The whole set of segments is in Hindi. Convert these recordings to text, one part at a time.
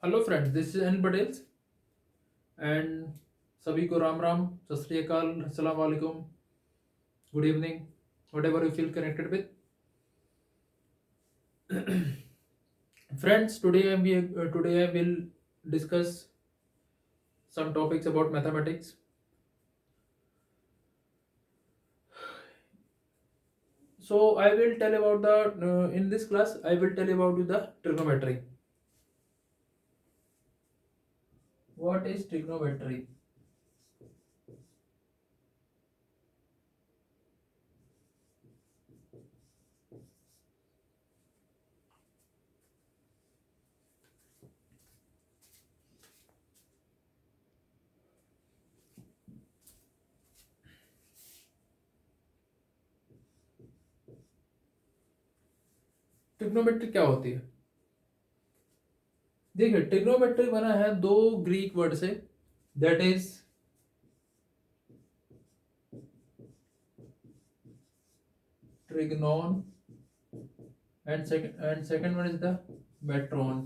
Hello friends, this is Anil Patel and सभी को राम राम, सत श्री अकाल, अस्सलाम वालेकुम, good evening, what ever you feel connected with. Friends, today I will discuss some topics about mathematics. So I will tell about the in this class I will tell about you the trigonometry. What is trigonometry? Trigonometry क्या होती है? देखिए, ट्रिग्नोमेट्री बना है दो ग्रीक वर्ड से, that is trigonon and second one is the metron.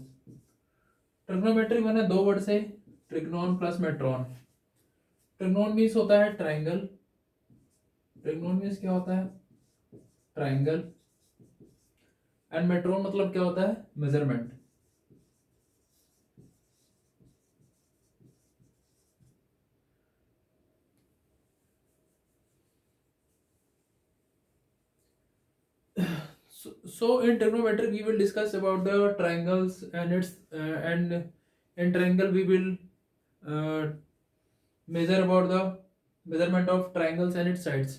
Trigonometry बना दो वर्ड से, ट्रिग्नोन प्लस मेट्रॉन. ट्रिग्नोन मीन्स होता है ट्राइंगल. ट्रिग्नोन मीन्स क्या होता है? ट्राइंगल. एंड मेट्रॉन मतलब क्या होता है? Measurement. So in trigonometry we will discuss about the triangles and its and in triangle we will measure about the measurement of triangles and its sides.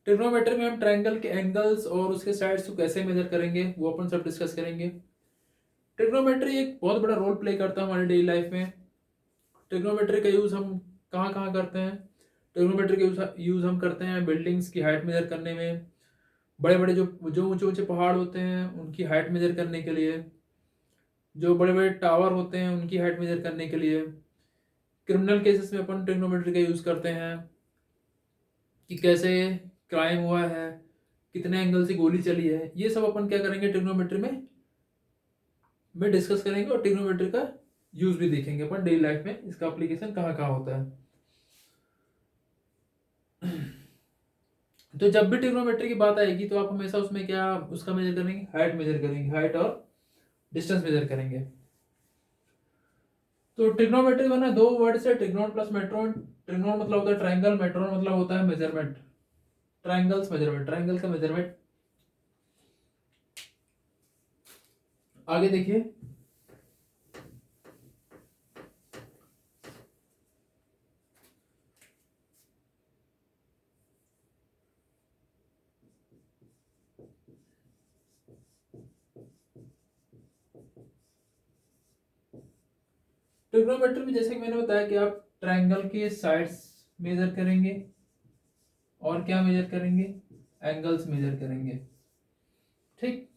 Trigonometry में हम ट्रायंगल के एंगल्स और उसके साइड्स को कैसे मेजर करेंगे वो अपन सब डिस्कस करेंगे. ट्रिग्नोमेट्री एक बहुत बड़ा रोल प्ले करता है हमारी डेली लाइफ में. ट्रिग्नोमेट्री का यूज़ हम कहाँ कहाँ करते हैं? ट्रिग्नोमेट्री का यूज़ हम करते हैं बिल्डिंग्स की हाइट मेजर करने में, बड़े बड़े जो जो ऊंचे ऊंचे पहाड़ होते हैं उनकी हाइट मेजर करने के लिए, जो बड़े बड़े टावर होते हैं उनकी हाइट मेजर करने के लिए. क्रिमिनल केसेस में अपन ट्रिग्नोमेट्री का यूज़ करते हैं कि कैसे क्राइम हुआ है, कितने एंगल से गोली चली है, ये सब अपन क्या करेंगे ट्रिग्नोमेट्री में डिस्कस करेंगे. और ट्रिग्नोमेट्री का यूज भी देखेंगे अपन डेली लाइफ में, इसका एप्लीकेशन कहाँ कहाँ होता है. तो जब भी ट्रिग्नोमेट्री की बात आएगी तो आप हमेशा उसमें क्या उसका मेजर करेंगे? हाइट मेजर करेंगे, हाइट और डिस्टेंस मेजर करेंगे. तो ट्रिग्नोमेट्री बना दो वर्ड से, ट्रिग्नोन प्लस मेट्रोन. ट्रिग्नोन मतलब होता है ट्राइंगल, मेट्रोन मतलब होता है मेजरमेंट. ट्राइंगल्स मेजरमेंट, ट्राइंगल का मेजरमेंट. आगे देखिए, ट्रिग्नोमेट्री में जैसे कि मैंने बताया कि आप ट्राइंगल के साइड्स मेजर करेंगे और क्या मेजर करेंगे? एंगल्स मेजर करेंगे. ठीक.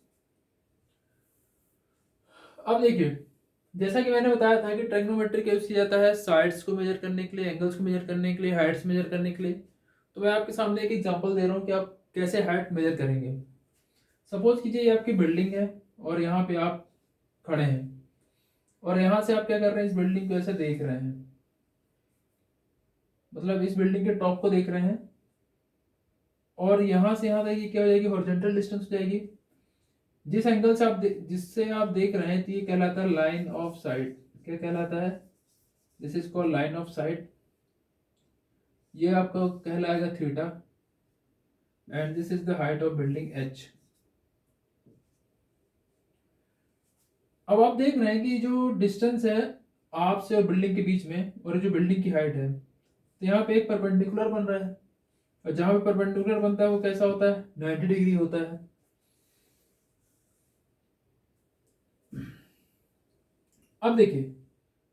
अब देखिए, जैसा कि मैंने बताया था कि ट्रिग्नोमेट्री का यूज किया जाता है साइड्स को मेजर करने के लिए, एंगल्स को मेजर करने के लिए, हाइट्स मेजर करने के लिए. तो मैं आपके सामने एक एग्जांपल दे रहा हूँ कि आप कैसे हाइट मेजर करेंगे. सपोज कीजिए ये आपकी बिल्डिंग है और यहाँ पे आप खड़े हैं और यहाँ से आप क्या कर रहे हैं? इस बिल्डिंग को ऐसे देख रहे हैं, मतलब इस बिल्डिंग के टॉप को देख रहे हैं. और यहाँ से यहाँ तक ये क्या हो जाएगी? हॉरिजॉन्टल डिस्टेंस हो जाएगी. जिस एंगल से जिससे आप देख रहे हैं तो ये कहलाता है लाइन ऑफ साइट. क्या कहलाता है? This is called line of site. ये आपका कहलाएगा theta. And this is the height of building H. अब आप देख रहे हैं कि जो डिस्टेंस है आपसे और बिल्डिंग के बीच में, और जो बिल्डिंग की हाइट है, तो यहाँ पे एक परपेंडिकुलर बन रहा है. और जहां पे परपेंडिकुलर बनता है वो कैसा होता है? 90 डिग्री होता है. अब देखिए,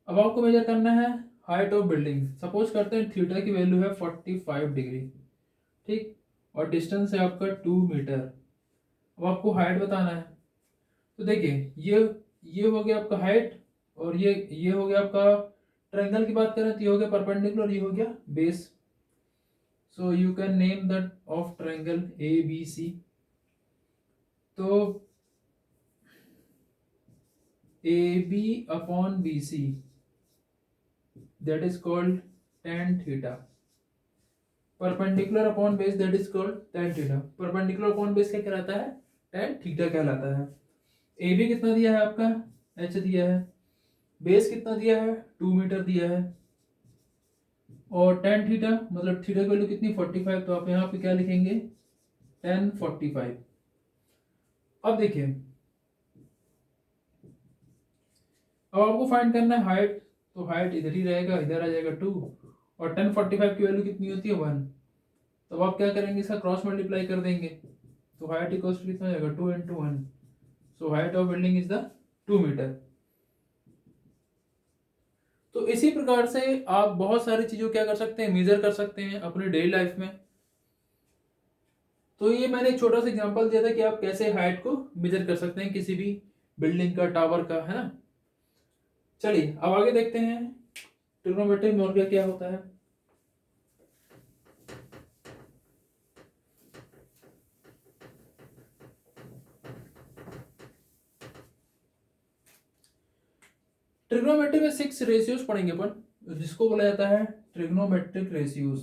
अब आपको मेजर करना है हाइट ऑफ बिल्डिंग. सपोज करते हैं थीटा की वैल्यू है 45 डिग्री. ठीक. और डिस्टेंस है आपका 2 मीटर. अब आपको हाइट बताना है. तो देखिए, ये हो गया आपका हाइट, और ये हो गया आपका, ट्रायंगल की बात करें तो ये हो गया परपेंडिकुलर, ये हो गया base. So you can name that of triangle A B C. तो AB upon BC, that is called tan theta. Perpendicular upon base, that is called tan theta. Perpendicular upon base क्या कहलाता है? tan थीटा कहलाता है. ए बी कितना दिया है आपका? h दिया है. बेस कितना दिया है? 2 मीटर दिया है. और tan थीटा मतलब थीटा की वैल्यू कितनी? 45. तो आप यहाँ पे क्या लिखेंगे? tan 45. अब देखिए, अब आपको फाइंड करना है हाइट. तो हाइट इधर ही रहेगा, इधर आ जाएगा 2. और tan 45 की वैल्यू कितनी होती है? 1. तो आप क्या करेंगे? इसका क्रॉस मल्टीप्लाई कर देंगे. तो हाइट इक्वल्स टू कितना हो जाएगा? 2 into 1. So height of building is the 2 metre. तो इसी प्रकार से आप बहुत सारी चीजों क्या कर सकते हैं? मेजर कर सकते हैं अपने डेली लाइफ में. तो ये मैंने एक छोटा सा एग्जांपल दिया था कि आप कैसे हाइट को मेजर कर सकते हैं किसी भी बिल्डिंग का, टावर का, है ना. चलिए अब आगे देखते हैं ट्रिग्नोमेट्री में और क्या क्या होता है. ट्रिग्नोमेट्री में 6 रेशियोज पढ़ेंगे अपन, जिसको बोला जाता है ट्रिग्नोमेट्रिक रेशियोज.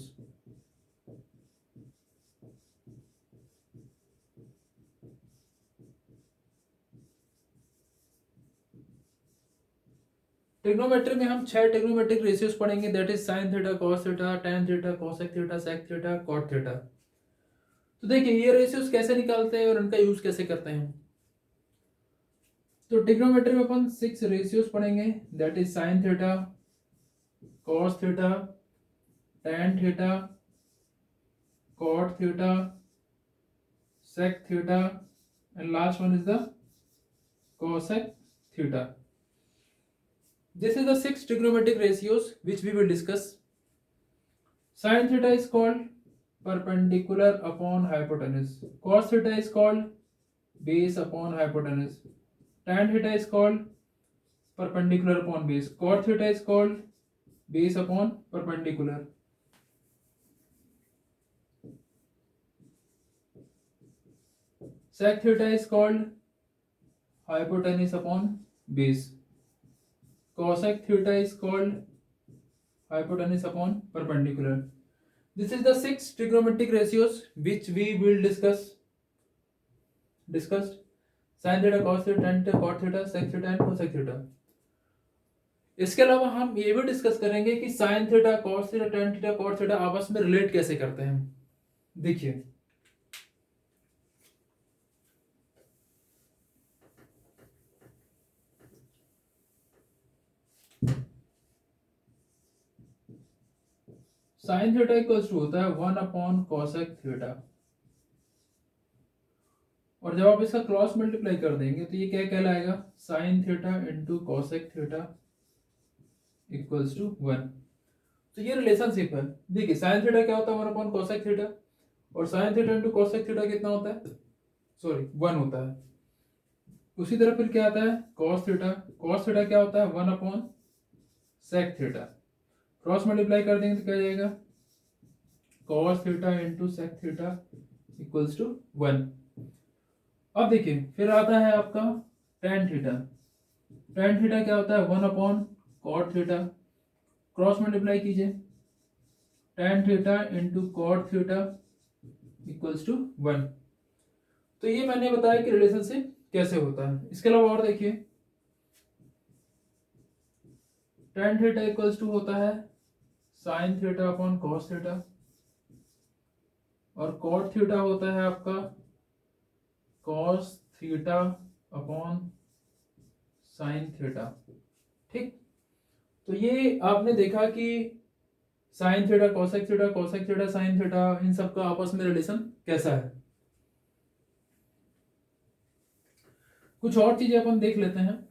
ट्रिग्नोमेट्री में हम 6 ट्रिग्नोमेट्रिक रेशियोज पढ़ेंगे, that is sine theta, cos theta, tan theta, cosec theta, sec theta, cot theta. तो देखिए ये रेशियोज कैसे निकालते हैं और इनका यूज कैसे करते हैं. तो ट्रिग्नोमेट्री में अपन 6 रेशियोज पढ़ेंगे, that is sine theta, cos theta, tan theta, cot theta, sec theta, and last one is the cosec theta. This is the 6 trigonometric ratios which we will discuss. Sin theta is called perpendicular upon hypotenuse. Cos theta is called base upon hypotenuse. Tan theta is called perpendicular upon base. Cot theta is called base upon perpendicular. Sec theta is called hypotenuse upon base. Cosec theta is called hypotenuse upon perpendicular. This is the 6 trigonometric ratios which we will discussed. Sin theta, cos theta, tan theta, cot theta, sec theta and cosec theta. इसके अलावा हम ये भी डिस्कस करेंगे कि sine theta, cos theta, tan theta, cot theta आपस में रिलेट कैसे करते हैं. देखिए साइन थीटा इक्वल्स टू होता है 1 अपॉन कॉसेक थीटा. और जब आप इसका क्रॉस मल्टीप्लाई कर देंगे तो ये क्या कहलाएगा? Sine theta into cosec theta equals to 1. तो ये रिलेशनशिप है. देखिए साइन थीटा क्या होता है? 1 अपॉन कॉसेक थीटा. और sign theta into cosec theta कितना होता है? सॉरी 1 होता है. उसी तरह फिर क्या आता है? Cos theta. कॉस थीटा क्या होता है? 1 upon sec theta. Cross multiply कर देंगे तो क्या जाएगा? Cos theta into sec theta equals to 1. अब देखिए फिर आता है आपका tan थीटा. tan थीटा क्या होता है? 1 upon cot theta. Cross multiply कीजिए, tan theta into cot theta equals to 1. तो ये मैंने बताया कि रिलेशनशिप कैसे होता है. इसके अलावा और देखिए tan थीटा इक्वल्स टू होता है sine theta upon cos theta. और कॉट थीटा होता है आपका cos theta upon sine theta. ठीक. तो ये आपने देखा कि sine theta, cosec theta, cosec theta, sine theta, इन सब का आपस में रिलेशन कैसा है. कुछ और चीजें अपन देख लेते हैं.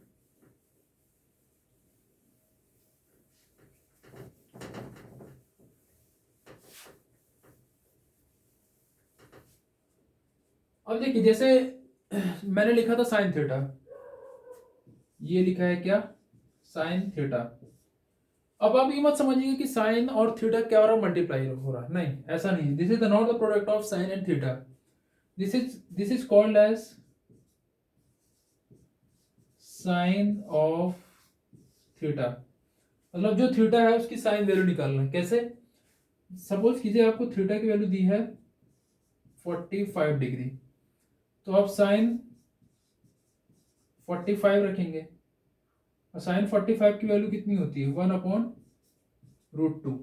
अब देखिए जैसे मैंने लिखा था साइन थीटा, ये लिखा है क्या? Sine theta. अब आप ये मत समझिए कि साइन और थीटा क्या हो रहा है? मल्टीप्लाई हो रहा है. नहीं, ऐसा नहीं. This is not the product of sine and theta. This is called as sine of theta, मतलब जो थीटा है उसकी साइन वैल्यू निकालना है। कैसे? सपोज कीजिए आपको थीटा की वैल्यू दी है 45 डिग्री, तो आप साइन 45 रखेंगे, और साइन 45 की वैल्यू कितनी होती है? 1/√2।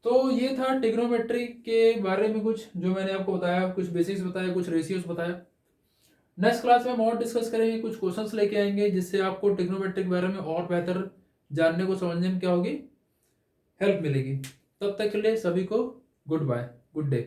तो ये था ट्रिग्नोमेट्री के बारे में कुछ जो मैंने आपको बताया, कुछ बेसिक्स बताया, कुछ रेशियोज बताया। नेक्स्ट क्लास में हम और डिस्कस करेंगे, कुछ क्वेश्चंस लेके आएंगे जिससे आपको ट्रिग्नोमेट्री के बारे में और बेहतर जानने को, समझने में क्या होगी, हेल्प मिलेगी। तब तक के लिए सभी को गुड बाय, गुड डे।